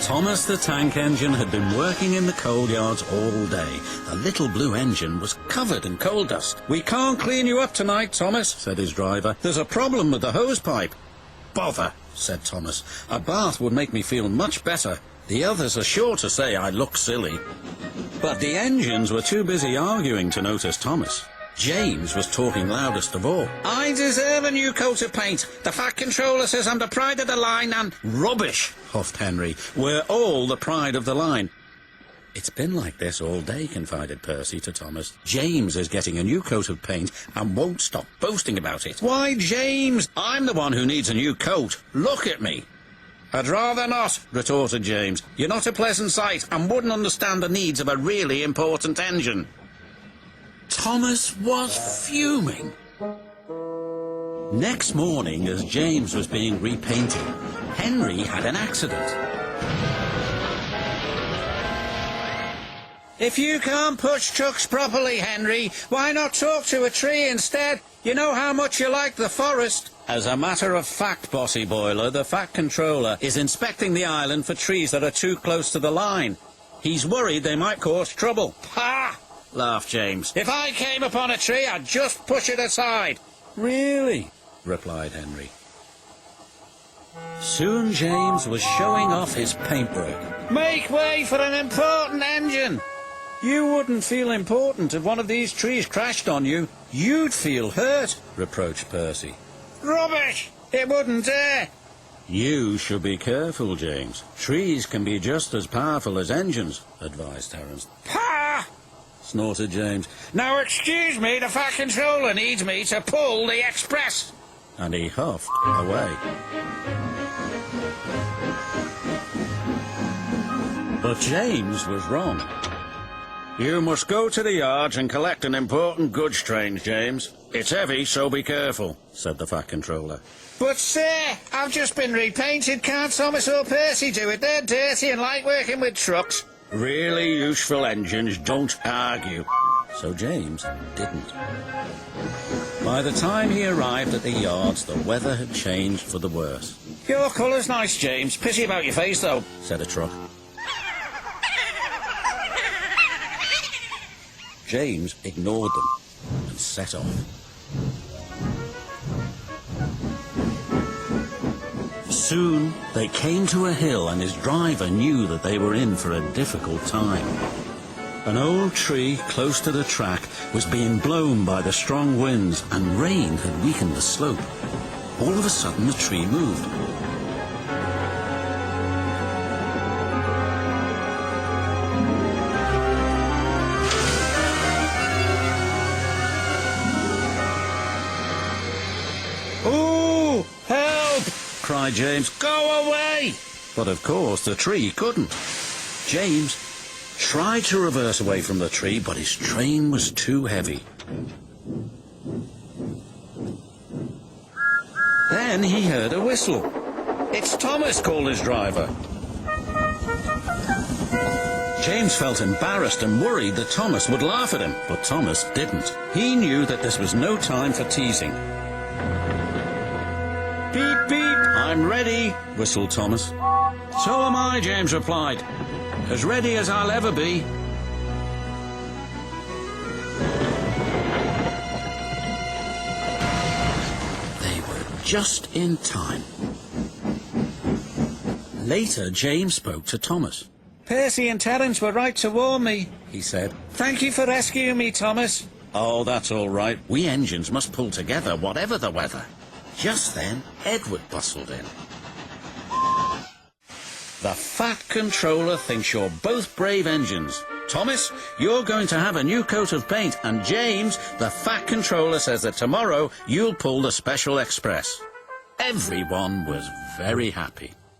Thomas the tank engine had been working in the coal yards all day. The little blue engine was covered in coal dust. "We can't clean you up tonight, Thomas," said his driver. "There's a problem with the hose pipe." "Bother," said Thomas. "A bath would make me feel much better. The others are sure to say I look silly." But the engines were too busy arguing to notice Thomas. James was talking loudest of all. "I deserve a new coat of paint. The Fat Controller says I'm the pride of the line and—" "Rubbish," huffed Henry. "We're all the pride of the line." "It's been like this all day," confided Percy to Thomas. "James is getting a new coat of paint and won't stop boasting about it." "Why, James? I'm the one who needs a new coat. Look at me." "I'd rather not," retorted James. "You're not a pleasant sight and wouldn't understand the needs of a really important engine." Thomas was fuming. Next morning, as James was being repainted, Henry had an accident. "If you can't push trucks properly, Henry, why not talk to a tree instead? You know how much you like the forest." "As a matter of fact, Bossy Boiler, the Fat Controller is inspecting the island for trees that are too close to the line. He's worried they might cause trouble." "Ha!" laughed James. "If I came upon a tree, I'd just push it aside." "Really?" replied Henry. Soon James was showing off his paintwork. "Make way for an important engine." "You wouldn't feel important if one of these trees crashed on you. You'd feel hurt," reproached Percy. "Rubbish! It wouldn't dare." "You should be careful, James. Trees can be just as powerful as engines," advised Terence. "Pah!" snorted James. "Now excuse me, the Fat Controller needs me to pull the express." And he huffed away. But James was wrong. "You must go to the yards and collect an important goods train, James. It's heavy, so be careful," said the Fat Controller. "But, sir, I've just been repainted. Can't Thomas or Percy do it? They're dirty and like working with trucks." Really useful engines don't argue. So James didn't. By the time he arrived at the yards, the weather had changed for the worse. "Your colour's nice, James. Pity about your face, though," said a truck. James ignored them and set off. Soon they came to a hill, and his driver knew that they were in for a difficult time. An old tree close to the track was being blown by the strong winds, and rain had weakened the slope. All of a sudden the tree moved. "Ooh, help!" cried James. "Go away!" But of course the tree couldn't. James tried to reverse away from the tree, but his train was too heavy. Then he heard a whistle. "It's Thomas," called his driver. James felt embarrassed and worried that Thomas would laugh at him, but Thomas didn't. He knew that this was no time for teasing. "Beep, beep, I'm ready," whistled Thomas. "So am I," James replied. "As ready as I'll ever be." They were just in time. Later, James spoke to Thomas. "Percy and Terence were right to warn me," he said. "Thank you for rescuing me, Thomas." "Oh, that's all right. We engines must pull together, whatever the weather." Just then, Edward bustled in. "The Fat Controller thinks you're both brave engines. Thomas, you're going to have a new coat of paint, and James, the Fat Controller says that tomorrow you'll pull the Special Express." Everyone was very happy.